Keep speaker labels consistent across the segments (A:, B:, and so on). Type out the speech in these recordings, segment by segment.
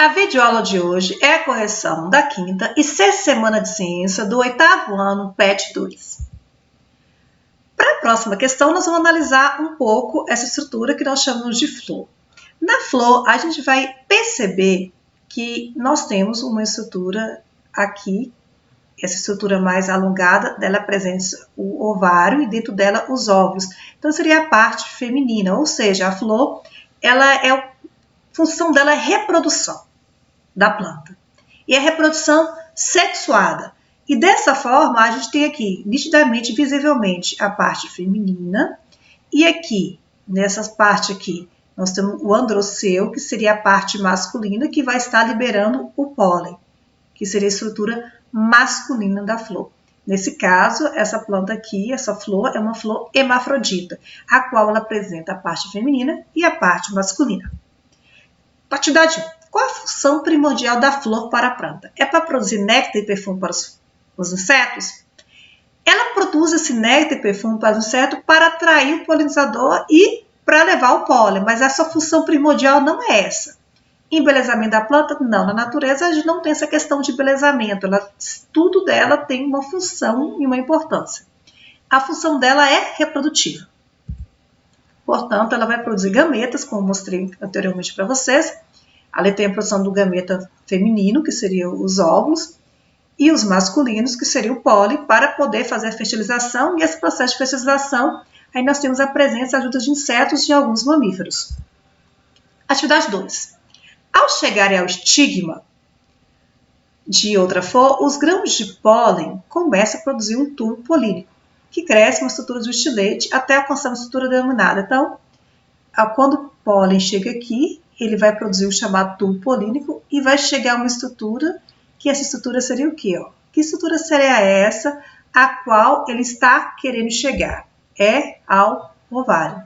A: A videoaula de hoje é a correção da quinta e sexta semana de ciência do 8º ano PET 2. Para a próxima questão, nós vamos analisar um pouco essa estrutura que nós chamamos de flor. Na flor, a gente vai perceber que nós temos uma estrutura aqui, essa estrutura mais alongada, dela apresenta o ovário e dentro dela os óvulos. Então, seria a parte feminina, ou seja, a flor, a função dela é reprodução da planta. E é reprodução sexuada. E dessa forma, a gente tem aqui, nitidamente, visivelmente, a parte feminina. E aqui, nessa parte aqui, nós temos o androceu, que seria a parte masculina, que vai estar liberando o pólen, que seria a estrutura masculina da flor. Nesse caso, essa planta aqui, essa flor, é uma flor hermafrodita, a qual ela apresenta a parte feminina e a parte masculina. Atividade 1. Qual a função primordial da flor para a planta? É para produzir néctar e perfume para os insetos? Ela produz esse néctar e perfume para os insetos para atrair o polinizador e para levar o pólen, mas a sua função primordial não é essa. Embelezamento da planta? Não, na natureza a gente não tem essa questão de embelezamento, tudo dela tem uma função e uma importância. A função dela é reprodutiva. Portanto, ela vai produzir gametas, como mostrei anteriormente para vocês. Ali tem a produção do gameta feminino, que seriam os óvulos, e os masculinos, que seria o pólen, para poder fazer a fertilização. E esse processo de fertilização, aí nós temos a presença e ajuda de insetos e de alguns mamíferos. Atividade 2. Ao chegarem ao estigma de outra flor, os grãos de pólen começam a produzir um tubo polínico, que cresce uma estrutura de estilete até alcançar uma estrutura denominada. Então, quando o pólen chega aqui, ele vai produzir o chamado tubo polínico e vai chegar a uma estrutura, que essa estrutura seria o quê? Que estrutura seria essa a qual ele está querendo chegar? É ao ovário.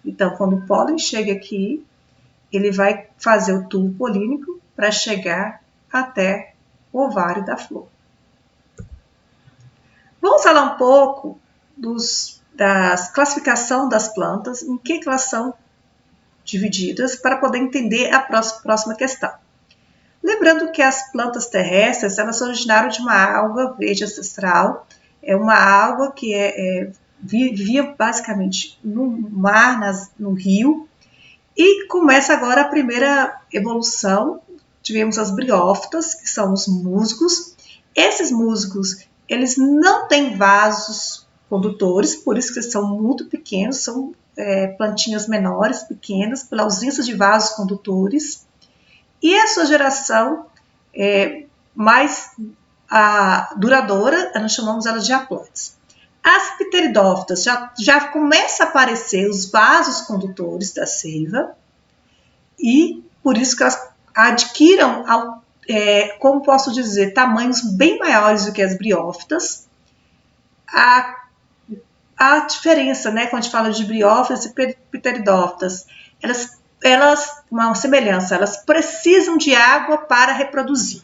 A: Então, quando o pólen chega aqui, ele vai fazer o tubo polínico para chegar até o ovário da flor. Vamos falar um pouco da classificação das plantas, em que elas são divididas, para poder entender a próxima questão. Lembrando que as plantas terrestres, elas são originadas de uma alga verde ancestral, é uma alga que vivia basicamente no mar, no rio, e começa agora a primeira evolução. Tivemos as briófitas, que são os musgos. Esses musgos, eles não têm vasos condutores, por isso que eles são muito pequenos, são plantinhas menores, pequenas, pela ausência de vasos condutores. E a sua geração mais duradoura, nós chamamos ela de haploides. As pteridófitas já começa a aparecer os vasos condutores da seiva, e por isso que elas adquiram, como posso dizer, tamanhos bem maiores do que as briófitas. A diferença, né, quando a gente fala de briófitas e pteridófitas, uma semelhança, elas precisam de água para reproduzir.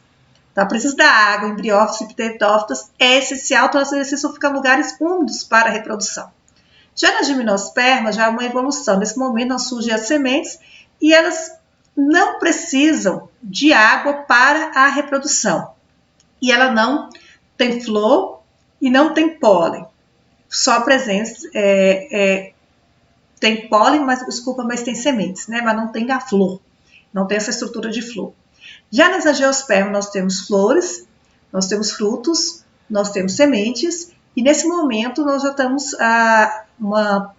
A: Então, a presença da água em briófitas e pteridófitas é essencial, então elas precisam ficar em lugares úmidos para a reprodução. Já nas gimnospermas, já é uma evolução. Nesse momento, não surgem as sementes e elas não precisam de água para a reprodução. E ela não tem flor e não tem pólen. Só a presença, tem pólen, mas tem sementes, né? Mas não tem a flor, não tem essa estrutura de flor. Já nas angiospermas nós temos flores, nós temos frutos, nós temos sementes, e nesse momento nós já temos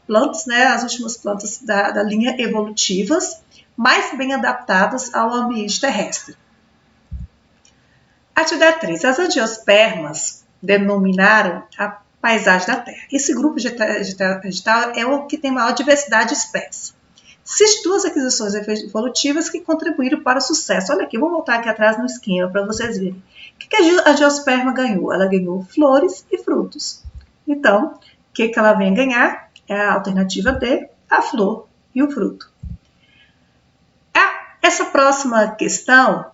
A: plantas, né? As últimas plantas da linha evolutivas, mais bem adaptadas ao ambiente terrestre. Atividade 3. As angiospermas denominaram a paisagem da Terra. Esse grupo vegetal é o que tem maior diversidade de espécies. Existem duas aquisições evolutivas que contribuíram para o sucesso. Olha aqui, vou voltar aqui atrás no esquema para vocês verem. O que a angiosperma ganhou? Ela ganhou flores e frutos. Então, o que ela vem ganhar? É a alternativa D, a flor e o fruto. Essa próxima questão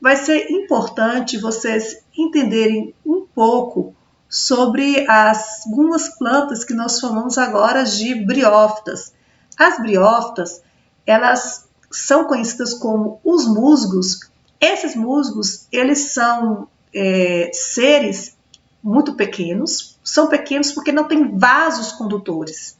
A: vai ser importante vocês entenderem um pouco sobre algumas plantas que nós chamamos agora de briófitas. As briófitas, elas são conhecidas como os musgos Esses musgos, eles são seres muito pequenos, são pequenos porque não têm vasos condutores.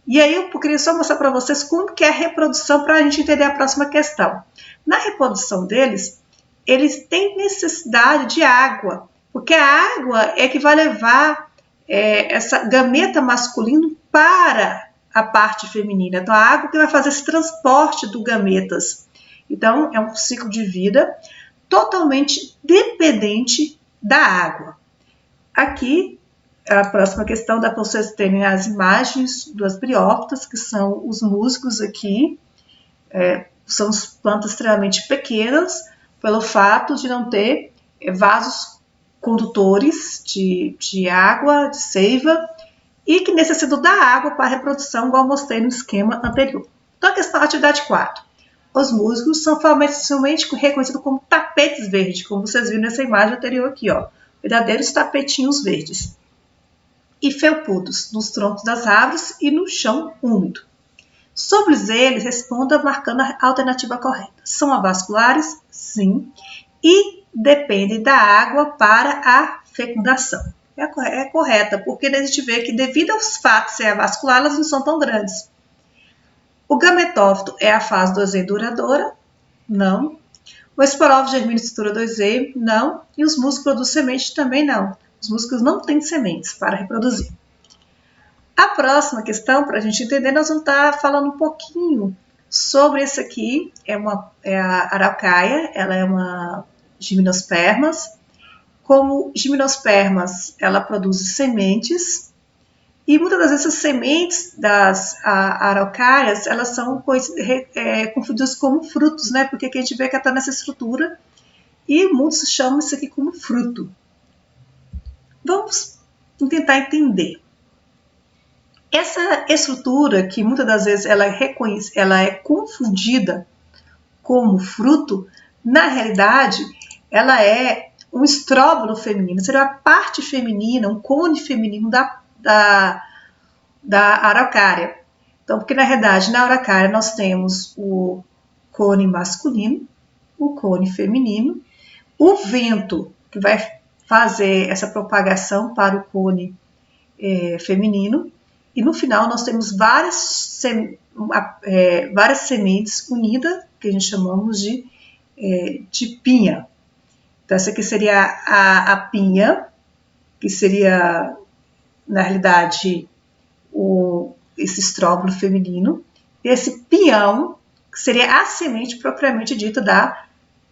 A: E aí eu queria só mostrar para vocês como que é a reprodução para a gente entender a próxima questão. Na reprodução deles, eles têm necessidade de água, porque a água é que vai levar essa gameta masculino para a parte feminina. Então, a água que vai fazer esse transporte do gametas. Então, é um ciclo de vida totalmente dependente da água. Aqui, a próxima questão dá para vocês terem as imagens das briófitas, que são os musgos aqui. São plantas extremamente pequenas, pelo fato de não ter vasos condutores de água, de seiva, e que necessitam da água para a reprodução, igual mostrei no esquema anterior. Então, a questão, atividade 4. Os musgos são facilmente reconhecidos como tapetes verdes, como vocês viram nessa imagem anterior aqui, ó, verdadeiros tapetinhos verdes. E felpudos nos troncos das árvores e no chão úmido. Sobre eles, responda marcando a alternativa correta. São avasculares? Sim. E dependem da água para a fecundação. É correta, porque a gente vê que devido aos fatos de ser avascular, elas não são tão grandes. O gametófito é a fase 2E duradoura? Não. O esporófito germina estrutura 2E? Não. E os musgos produzem semente? Também não. Os musgos não têm sementes para reproduzir. A próxima questão, para a gente entender, nós vamos estar falando um pouquinho sobre esse aqui. É a araucaria, ela é uma gimnospermas. Como gimnospermas, ela produz sementes. E muitas das vezes as sementes das araucárias, elas são confundidas como frutos, né? Porque aqui a gente vê que ela está nessa estrutura e muitos chamam isso aqui como fruto. Vamos tentar entender. Essa estrutura, que muitas das vezes ela é confundida como fruto, na realidade, ela é um estróbilo feminino, seria a parte feminina, um cone feminino da araucária. Então, porque na realidade, na araucária nós temos o cone masculino, o cone feminino, o vento que vai fazer essa propagação para o cone feminino, e no final nós temos várias sementes unidas, que a gente chamamos de pinha. Então, essa aqui seria a pinha, que seria, na realidade, esse estróbilo feminino. E esse pinhão, que seria a semente propriamente dita da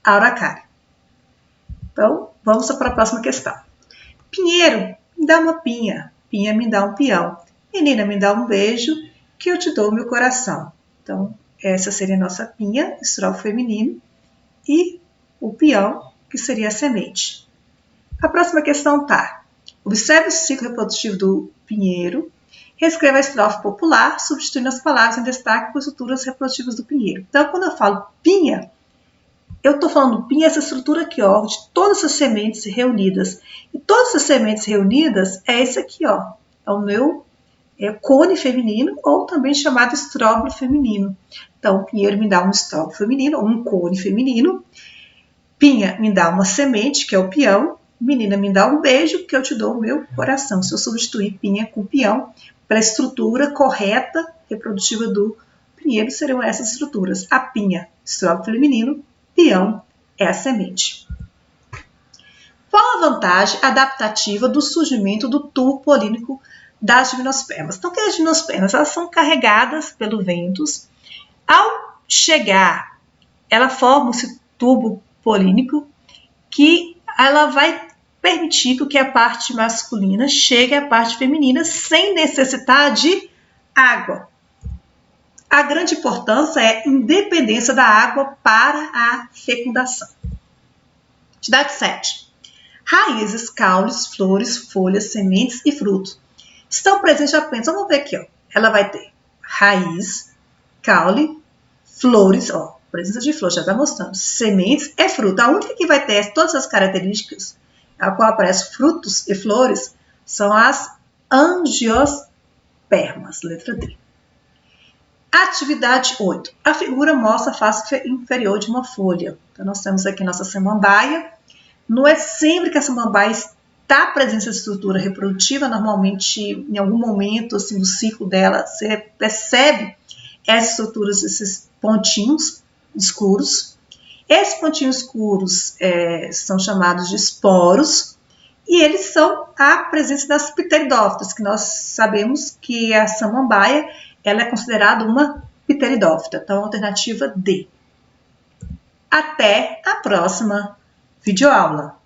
A: araucária. Então, vamos para a próxima questão. Pinheiro, me dá uma pinha. Pinha, me dá um peão. Menina, me dá um beijo, que eu te dou meu coração. Então, essa seria a nossa pinha, estróbilo feminino. E o peão, que seria a semente. A próxima questão tá. Observe o ciclo reprodutivo do pinheiro. Reescreva a estrofe popular, substituindo as palavras em destaque por estruturas reprodutivas do pinheiro. Então, quando eu falo pinha, eu estou falando pinha, essa estrutura aqui, ó, de todas essas sementes reunidas. E todas essas sementes reunidas é esse aqui, ó. É o meu cone feminino, ou também chamado estróbilo feminino. Então, o pinheiro me dá um estróbilo feminino, ou um cone feminino. Pinha me dá uma semente, que é o peão. Menina, me dá um beijo, que eu te dou o meu coração. Se eu substituir pinha com peão, para a estrutura correta reprodutiva do pinheiro, seriam essas estruturas. A pinha, estróbilo feminino, peão é a semente. Qual a vantagem adaptativa do surgimento do tubo polínico das gimnospermas? Então, que as gimnospermas, elas são carregadas pelo vento. Ao chegar, ela forma esse tubo polínico que ela vai permitir que a parte masculina chegue à parte feminina sem necessitar de água. A grande importância é a independência da água para a fecundação. Atividade 7. Raízes, caules, flores, folhas, sementes e frutos estão presentes apenas. Vamos ver aqui, ó. Ela vai ter raiz, caule, flores, ó, presença de flores, já está mostrando. Sementes é fruto. A única que vai ter todas as características, a qual aparecem frutos e flores, são as angiospermas, letra D. Atividade 8. A figura mostra a face inferior de uma folha. Então, nós temos aqui nossa samambaia. Não é sempre que a samambaia está presente nessa estrutura reprodutiva, normalmente, em algum momento assim, do ciclo dela, você percebe essas estruturas, esses pontinhos escuros. Esses pontinhos escuros são chamados de esporos, e eles são a presença das pteridófitas, que nós sabemos que a samambaia ela é considerada uma pteridófita. Então, alternativa D. Até a próxima videoaula.